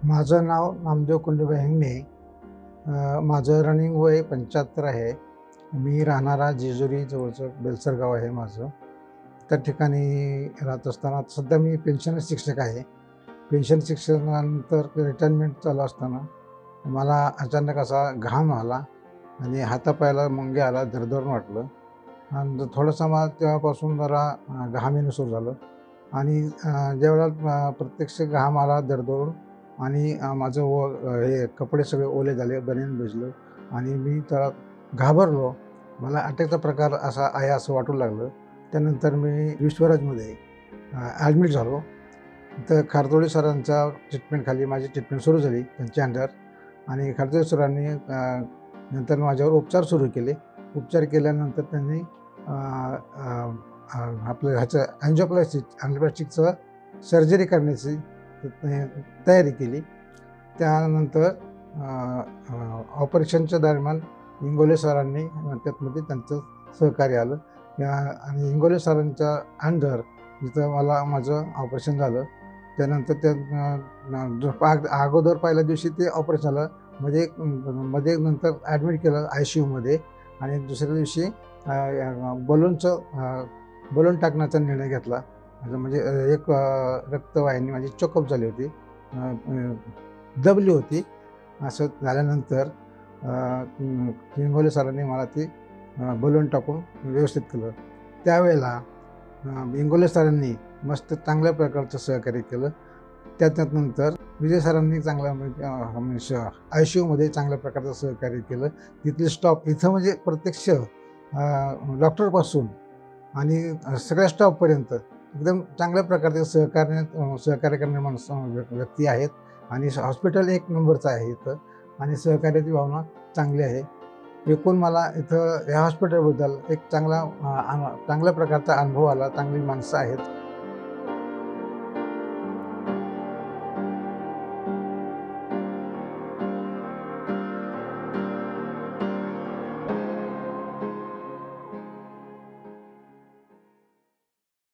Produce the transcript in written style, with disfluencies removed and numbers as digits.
माझं नाव नामदेव कुंडूबाई हिंगणे. माझं रनिंग वय 75 आहे. मी राहणारा जेजुरी जवळचं बेलसर गाव आहे माझं. त्या ठिकाणी राहत असताना सध्या मी पेन्शनर शिक्षक आहे. पेन्शन शिक्षणानंतर रिटायरमेंट चालू असताना मला अचानक असा घाम आला आणि हातापायाला मुंग्या आला, दरदरून वाटलं आणि थोडासा मला तेव्हापासून जरा घाम येणं सुरू झालं आणि ज्यावेळेला प्रत्यक्ष घाम आला दरदरून आणि माझं हे कपडे सगळे ओले झाले, बनियन भिजलं आणि मी त्याला घाबरलो. मला अटॅकचा प्रकार असा आहे असं वाटू लागलं. त्यानंतर मी विश्वराजमध्ये ॲडमिट झालो. तर खारतोडे सरांच्या ट्रीटमेंटखाली माझी ट्रीटमेंट सुरू झाली त्यांच्या अंडर आणि खारतोडे सरांनी नंतर माझ्यावर उपचार सुरू केले. उपचार केल्यानंतर त्यांनी आपलं ह्याचं अँजिओप्लास्टिकचं सर्जरी करण्याची तयारी केली. त्यानंतर ऑपरेशनच्या दरम्यान इंगोले सरांनी त्यातमध्ये त्यांचं सहकार्य आलं आणि इंगोले सरांच्या अंडर जिथं माझं ऑपरेशन झालं. त्यानंतर अगोदर पहिल्या दिवशी ते ऑपरेशन झालं, मध्ये नंतर ॲडमिट केलं ICUमध्ये आणि दुसऱ्या दिवशी बलून टाकण्याचा निर्णय घेतला. म्हणजे एक रक्तवाहिनी माझी चोकअप झाली होती, दबली होती. असं झाल्यानंतर इंगोले सरांनी मला ती बलून टाकून व्यवस्थित केलं. त्यावेळेला इंगोले सरांनी मस्त चांगल्या प्रकारचं सहकार्य केलं. त्यानंतर विजय सरांनी ICUमध्ये चांगल्या प्रकारचं सहकार्य केलं. तिथले स्टाफ इथं म्हणजे प्रत्यक्ष डॉक्टरपासून आणि सगळ्या स्टाफपर्यंत एकदम चांगल्या प्रकारचे सहकार्य करणारे व्यक्ती आहेत आणि हॉस्पिटल एक नंबरचं आहे इथं आणि सहकार्याची भावना चांगली आहे. एकूण मला इथं ह्या हॉस्पिटलबद्दल एक चांगल्या प्रकारचा अनुभव आला. चांगली माणसं आहेत.